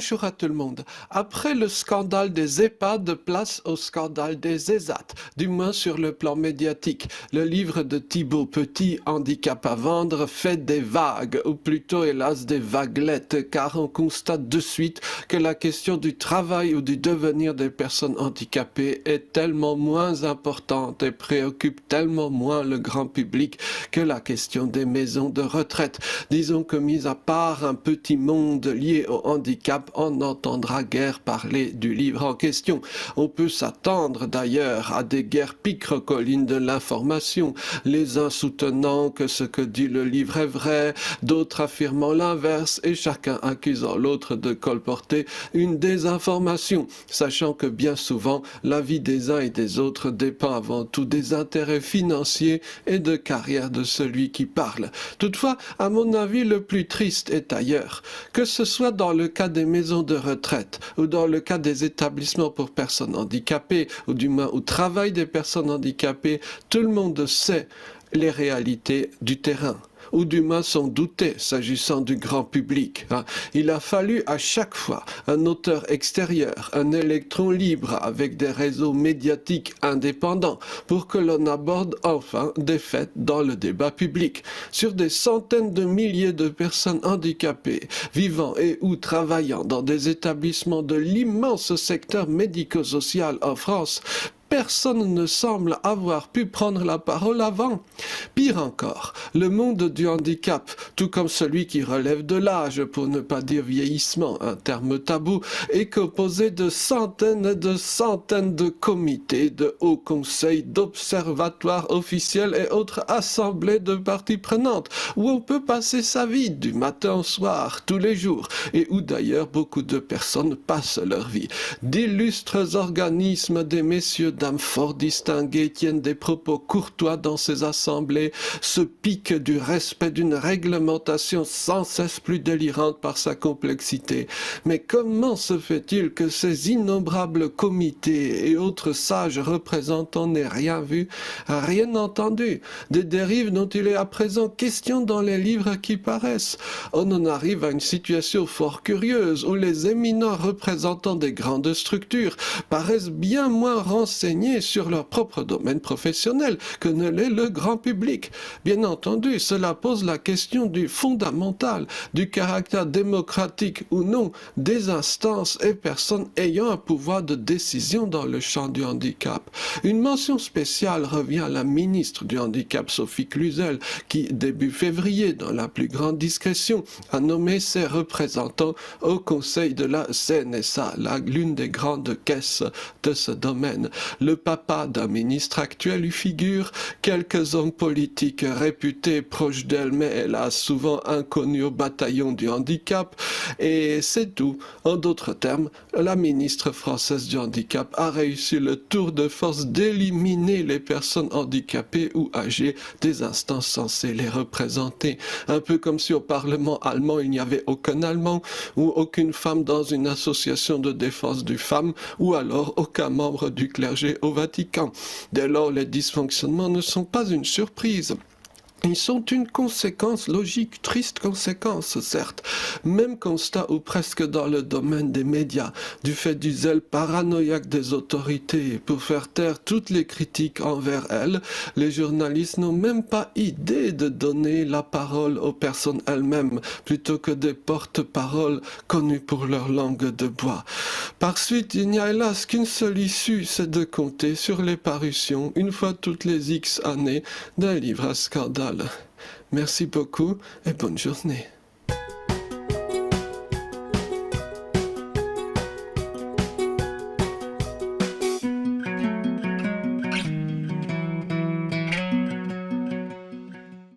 bonjour à tout le monde. Après le scandale des EHPAD, place au scandale des ESAT, du moins sur le plan médiatique. Le livre de Thibaut Petit, Handicap à vendre, fait des vagues, ou plutôt hélas des vaguelettes, car on constate de suite que la question du travail ou du devenir des personnes handicapées est tellement moins importante et préoccupe tellement moins le grand public que la question des maisons de retraite. Disons que mis à part un petit monde lié au handicap, on n'entendra guère parler du livre en question. On peut s'attendre d'ailleurs à des guerres picre-collines de l'information, les uns soutenant que ce que dit le livre est vrai, d'autres affirmant l'inverse et chacun accusant l'autre de colporter une désinformation, sachant que bien souvent la vie des uns et des autres dépend avant tout des intérêts financiers et de carrière de celui qui parle. Toutefois, à mon avis, le plus triste est ailleurs. Que ce soit dans le cas des maisons de retraite ou dans le cas des établissements pour personnes handicapées ou du moins au travail des personnes handicapées, tout le monde sait les réalités du terrain, ou du moins s'en douter s'agissant du grand public. Il a fallu à chaque fois un auteur extérieur, un électron libre avec des réseaux médiatiques indépendants pour que l'on aborde enfin des faits dans le débat public. Sur des centaines de milliers de personnes handicapées vivant et ou travaillant dans des établissements de l'immense secteur médico-social en France, personne ne semble avoir pu prendre la parole avant. Pire encore, le monde du handicap, tout comme celui qui relève de l'âge, pour ne pas dire vieillissement, un terme tabou, est composé de centaines et de centaines de comités, de hauts conseils, d'observatoires officiels et autres assemblées de parties prenantes, où on peut passer sa vie du matin au soir, tous les jours, et où d'ailleurs beaucoup de personnes passent leur vie. D'illustres organismes des messieurs dames fort distingués tiennent des propos courtois dans ces assemblées, se piquent du respect d'une réglementation sans cesse plus délirante par sa complexité. Mais comment se fait-il que ces innombrables comités et autres sages représentants n'aient rien vu, rien entendu, des dérives dont il est à présent question dans les livres qui paraissent? On en arrive à une situation fort curieuse où les éminents représentants des grandes structures paraissent bien moins renseignés sur leur propre domaine professionnel que ne l'est le grand public. Bien entendu, cela pose la question du fondamental, du caractère démocratique ou non des instances et personnes ayant un pouvoir de décision dans le champ du handicap. Une mention spéciale revient à la ministre du Handicap, Sophie Cluzel, qui, début février, dans la plus grande discrétion, a nommé ses représentants au conseil de la CNSA, l'une des grandes caisses de ce domaine. Le papa d'un ministre actuel y figure, quelques hommes politiques réputés proches d'elle, mais hélas souvent inconnus au bataillon du handicap, et c'est tout. En d'autres termes, la ministre française du handicap a réussi le tour de force d'éliminer les personnes handicapées ou âgées des instances censées les représenter. Un peu comme si au Parlement allemand il n'y avait aucun Allemand, ou aucune femme dans une association de défense du femme, ou alors aucun membre du clergé au Vatican. Dès lors, les dysfonctionnements ne sont pas une surprise. Ils sont une conséquence logique, triste conséquence, certes. Même constat ou presque dans le domaine des médias, du fait du zèle paranoïaque des autorités pour faire taire toutes les critiques envers elles, les journalistes n'ont même pas idée de donner la parole aux personnes elles-mêmes, plutôt que des porte-paroles connus pour leur langue de bois. Par suite, il n'y a hélas qu'une seule issue, c'est de compter sur les parutions, une fois toutes les X années, d'un livre à scandale. Merci beaucoup et bonne journée.